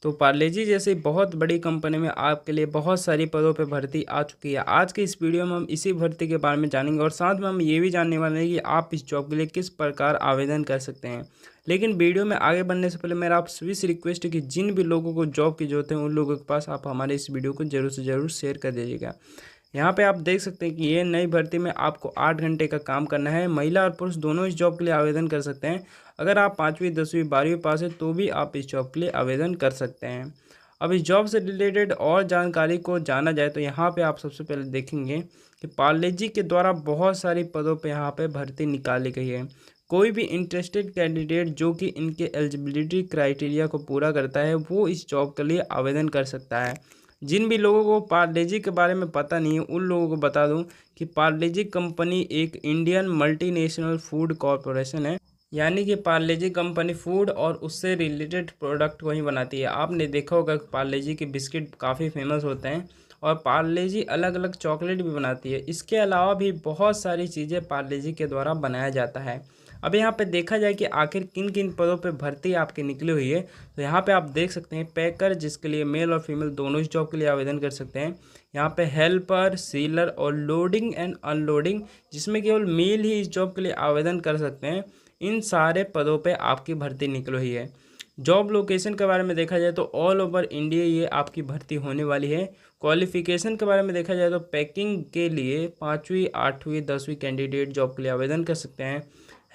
तो पार्ले-जी जैसी बहुत बड़ी कंपनी में आपके लिए बहुत सारी पदों पे भर्ती आ चुकी है। आज के इस वीडियो में हम इसी भर्ती के बारे में जानेंगे और साथ में हम ये भी जानने वाले हैं कि आप इस जॉब के लिए किस प्रकार आवेदन कर सकते हैं। लेकिन वीडियो में आगे बढ़ने से पहले मेरा आप सभी से रिक्वेस्ट है कि जिन भी लोगों को जॉब की ज़रूरत है उन लोगों के पास आप हमारे इस वीडियो को ज़रूर से ज़रूर शेयर कर दीजिएगा। यहाँ पे आप देख सकते हैं कि ये नई भर्ती में आपको 8 घंटे का काम करना है। महिला और पुरुष दोनों इस जॉब के लिए आवेदन कर सकते हैं। अगर आप 5वीं 10वीं 12वीं पास है तो भी आप इस जॉब के लिए आवेदन कर सकते हैं। अब इस जॉब से रिलेटेड और जानकारी को जाना जाए तो यहाँ पे आप सबसे पहले देखेंगे कि पार्ले-जी के द्वारा बहुत सारी पदों पे यहाँ पे भर्ती निकाली गई है। कोई भी इंटरेस्टेड कैंडिडेट जो कि इनके एलिजिबिलिटी क्राइटेरिया को पूरा करता है वो इस जॉब के लिए आवेदन कर सकता है। जिन भी लोगों को पार्ले-जी के बारे में पता नहीं है उन लोगों को बता दूं कि पार्ले-जी कंपनी एक इंडियन मल्टीनेशनल फूड कॉरपोरेशन है। यानी कि पार्ले-जी कंपनी फूड और उससे रिलेटेड प्रोडक्ट को ही बनाती है। आपने देखा होगा कि पार्ले-जी के बिस्किट काफ़ी फेमस होते हैं और पार्ले-जी अलग अलग चॉकलेट भी बनाती है। इसके अलावा भी बहुत सारी चीज़ें पार्ले-जी के द्वारा बनाया जाता है। अब यहाँ पे देखा जाए कि आखिर किन किन पदों पे भर्ती आपकी निकली हुई है तो यहाँ पे आप देख सकते हैं पैकर, जिसके लिए मेल और फीमेल दोनों इस जॉब के लिए आवेदन कर सकते हैं। यहाँ पे हेल्पर, सीलर और लोडिंग एंड अनलोडिंग, जिसमें केवल मेल ही इस जॉब के लिए आवेदन कर सकते हैं। इन सारे पदों पे आपकी भर्ती निकली हुई है। जॉब लोकेशन के बारे में देखा जाए तो ऑल ओवर इंडिया ये आपकी भर्ती होने वाली है। क्वालिफिकेशन के बारे में देखा जाए तो पैकिंग के लिए 5वीं 8वीं 10वीं कैंडिडेट जॉब के लिए आवेदन कर सकते हैं।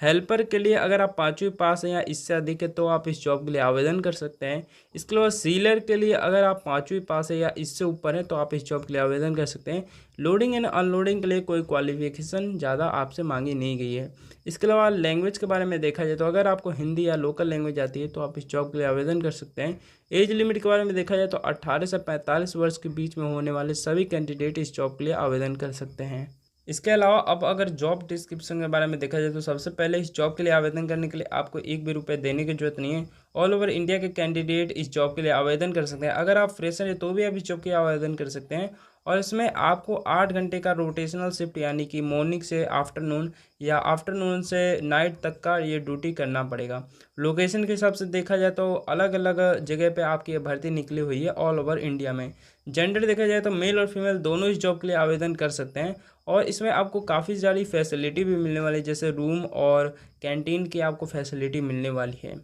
हेल्पर के लिए अगर आप 5वीं पास हैं या इससे अधिक है तो आप इस जॉब के लिए आवेदन कर सकते हैं। इसके अलावा सीलर के लिए अगर आप 5वीं पास है या इससे ऊपर है तो आप इस जॉब के लिए आवेदन कर सकते हैं। लोडिंग एंड अनलोडिंग के लिए कोई क्वालिफिकेशन ज़्यादा आपसे मांगी नहीं गई है। इसके अलावा लैंग्वेज के बारे में देखा जाए तो अगर आपको हिंदी या लोकल लैंग्वेज आती है तो आप इस जॉब के लिए आवेदन कर सकते हैं। एज लिमिट के बारे में देखा जाए तो 18 से 45 वर्ष के बीच में होने वाले सभी कैंडिडेट इस जॉब के लिए आवेदन कर सकते हैं। इसके अलावा अब अगर जॉब डिस्क्रिप्शन के बारे में देखा जाए तो सबसे पहले इस जॉब के लिए आवेदन करने के लिए आपको एक भी रुपये देने की जरूरत नहीं है। ऑल ओवर इंडिया के कैंडिडेट इस जॉब के लिए आवेदन कर सकते हैं। अगर आप फ्रेशर हैं तो भी आप इस जॉब के लिए आवेदन कर सकते हैं और इसमें आपको 8 घंटे का रोटेशनल शिफ्ट यानी कि मॉर्निंग से आफ्टरनून या आफ्टरनून से नाइट तक का ये ड्यूटी करना पड़ेगा। लोकेशन के हिसाब से देखा जाए तो अलग अलग जगह पे आपकी ये भर्ती निकली हुई है ऑल ओवर इंडिया में। जेंडर देखा जाए तो मेल और फीमेल दोनों इस जॉब के लिए आवेदन कर सकते हैं और इसमें आपको काफ़ी सारी फैसिलिटी भी मिलने वाली है, जैसे रूम और कैंटीन की आपको फैसिलिटी मिलने वाली है।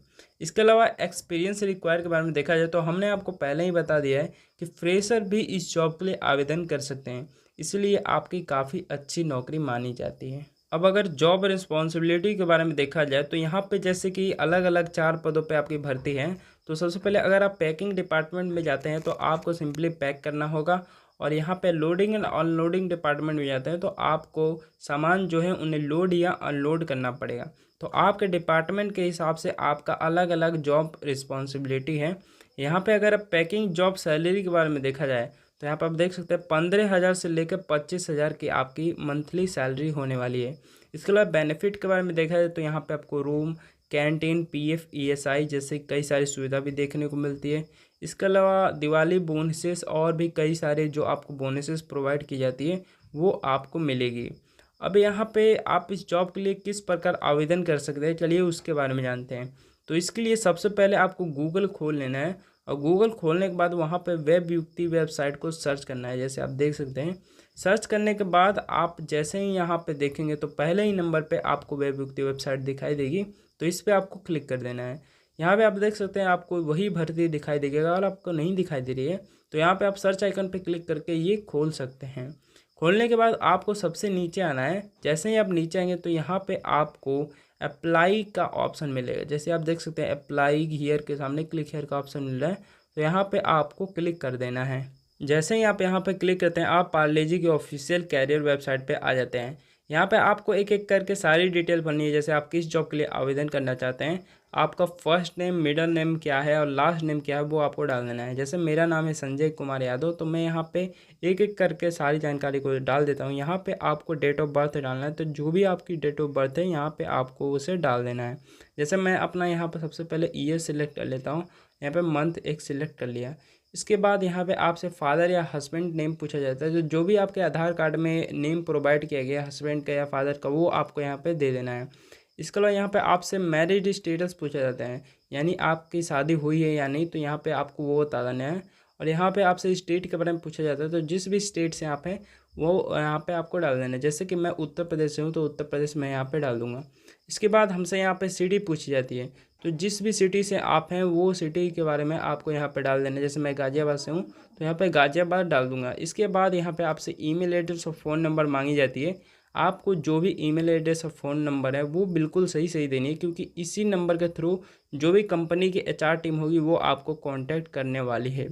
इसके अलावा एक्सपीरियंस रिक्वायर के बारे में देखा जाए तो हमने आपको पहले ही बता दिया है कि फ्रेशर भी इस जॉब के लिए आवेदन कर सकते हैं, इसलिए आपकी काफ़ी अच्छी नौकरी मानी जाती है। अब अगर जॉब रिस्पॉन्सिबिलिटी के बारे में देखा जाए तो यहाँ पे जैसे कि अलग अलग 4 पदों पे आपकी भर्ती है। तो सबसे पहले अगर आप पैकिंग डिपार्टमेंट में जाते हैं तो आपको सिंपली पैक करना होगा और यहाँ पे लोडिंग एंड अनलोडिंग डिपार्टमेंट में जाते हैं तो आपको सामान जो है उन्हें लोड या अनलोड करना पड़ेगा। तो आपके डिपार्टमेंट के हिसाब से आपका अलग अलग जॉब रिस्पॉन्सिबिलिटी है। यहाँ पे अगर आप पैकिंग जॉब सैलरी के बारे में देखा जाए तो यहाँ पर आप देख सकते हैं 15,000 से लेकर 25,000 की आपकी मंथली सैलरी होने वाली है। इसके अलावा बेनिफिट के बारे में देखा जाए तो यहाँ पे आपको रूम, कैंटीन, पीएफ, ईएसआई जैसे कई सारी सुविधा भी देखने को मिलती है। इसके अलावा दिवाली बोनसेस और भी कई सारे जो आपको बोनसेस प्रोवाइड की जाती है वो आपको मिलेगी। अब यहाँ पे आप इस जॉब के लिए किस प्रकार आवेदन कर सकते हैं, चलिए उसके बारे में जानते हैं। तो इसके लिए सबसे पहले आपको गूगल खोल लेना है और गूगल खोलने के बाद वहाँ पे वेब युक्ति वेबसाइट को सर्च करना है, जैसे आप देख सकते हैं। सर्च करने के बाद आप जैसे ही यहाँ पे देखेंगे तो पहले ही नंबर पे आपको वेब युक्ति वेबसाइट दिखाई देगी, तो इस पर आपको क्लिक कर देना है। यहाँ पे आप देख सकते हैं आपको वही भर्ती दिखाई देगी। अगर आपको नहीं दिखाई दे रही है तो यहाँ पे आप सर्च आइकन पे क्लिक करके ये खोल सकते हैं। खोलने के बाद आपको सबसे नीचे आना है। जैसे ही आप नीचे आएंगे तो यहाँ पे आपको अप्लाई का ऑप्शन मिलेगा। जैसे आप देख सकते हैं अप्लाई हियर के सामने क्लिक हियर का ऑप्शन मिल रहा है, तो यहाँ पे आपको क्लिक कर देना है। जैसे ही आप यहाँ पे क्लिक करते हैं आप पार्ले-जी की ऑफिशियल कैरियर वेबसाइट पे आ जाते हैं। यहाँ पे आपको एक एक करके सारी डिटेल भरनी है, जैसे आप किस जॉब के लिए आवेदन करना चाहते हैं, आपका फर्स्ट नेम, मिडिल नेम क्या है और लास्ट नेम क्या है वो आपको डाल देना है। जैसे मेरा नाम है संजय कुमार यादव, तो मैं यहाँ पे एक एक करके सारी जानकारी को डाल देता हूँ। यहाँ पे आपको डेट ऑफ बर्थ डालना है, तो जो भी आपकी डेट ऑफ बर्थ है यहाँ पे आपको उसे डाल देना है। जैसे मैं अपना यहाँ पर सबसे पहले ईयर सिलेक्ट कर लेता हूँ। यहाँ पे मंथ एक सिलेक्ट कर लिया। इसके बाद यहाँ पे आपसे फादर या हस्बैंड नेम पूछा जाता है। जो भी आपके आधार कार्ड में नेम प्रोवाइड किया गया हस्बैंड का या फादर का, वो आपको यहाँ पे दे देना है। इसके अलावा यहाँ पे आपसे मैरिड स्टेटस पूछा जाता है, यानी आपकी शादी हुई है या नहीं, तो यहाँ पे आपको वो बता देना है। और यहाँ पे आपसे स्टेट के बारे में पूछा जाता है, तो जिस भी स्टेट से आप हैं वो यहाँ पे आपको डाल देना है। जैसे कि मैं उत्तर प्रदेश से हूँ, तो उत्तर प्रदेश में यहाँ पे डाल दूँगा। इसके बाद हमसे यहाँ पे सिटी पूछी जाती है, तो जिस भी सिटी से आप हैं वो सिटी के बारे में आपको यहाँ पे डाल देना है। जैसे मैं गाज़ियाबाद से हूँ, तो यहाँ पे गाज़ियाबाद डाल दूँगा। इसके बाद यहाँ पे आपसे ईमेल एड्रेस और फ़ोन नंबर मांगी जाती है। आपको जो भी ईमेल एड्रेस और फ़ोन नंबर है वो बिल्कुल सही सही देनी है, क्योंकि इसी नंबर के थ्रू जो भी कंपनी की एचआर टीम होगी वो आपको कांटेक्ट करने वाली है।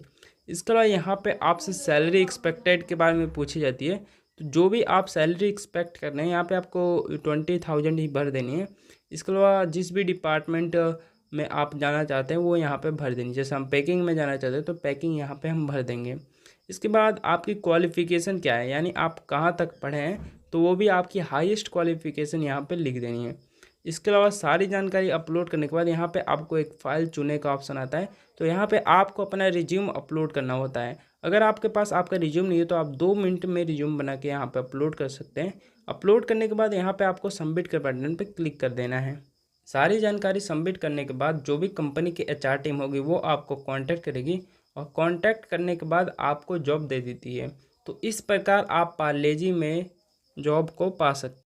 इसके अलावा यहाँ पे आपसे सैलरी एक्सपेक्टेड के बारे में पूछी जाती है, तो जो भी आप सैलरी एक्सपेक्ट कर रहे हैं यहाँ पे आपको 20,000 ही भर देनी है। इसके अलावा जिस भी डिपार्टमेंट में आप जाना चाहते हैं वो यहाँ पे भर देनी। जैसे हम पैकिंग में जाना चाहते हैं तो पैकिंग यहाँ पे हम भर देंगे। इसके बाद आपकी क्वालिफ़िकेशन क्या है, यानी आप कहाँ तक पढ़े हैं, तो वो भी आपकी हाईएस्ट क्वालिफ़िकेशन यहाँ पे लिख देनी है। इसके अलावा सारी जानकारी अपलोड करने के बाद यहाँ पे आपको एक फ़ाइल चुनने का ऑप्शन आता है, तो यहाँ पे आपको अपना रिज्यूम अपलोड करना होता है। अगर आपके पास आपका रिज्यूम नहीं है तो आप 2 मिनट में रिज्यूम बना के यहाँ पे अपलोड कर सकते हैं। अपलोड करने के बाद यहाँ पे आपको सबमिट के बटन पे क्लिक कर देना है। सारी जानकारी सबमिट करने के बाद जो भी कंपनी की एचआर टीम होगी वो आपको कांटेक्ट करेगी, और कांटेक्ट करने के बाद आपको जॉब दे देती है। तो इस प्रकार आप पार्ले जी में जॉब को पा सकते हैं।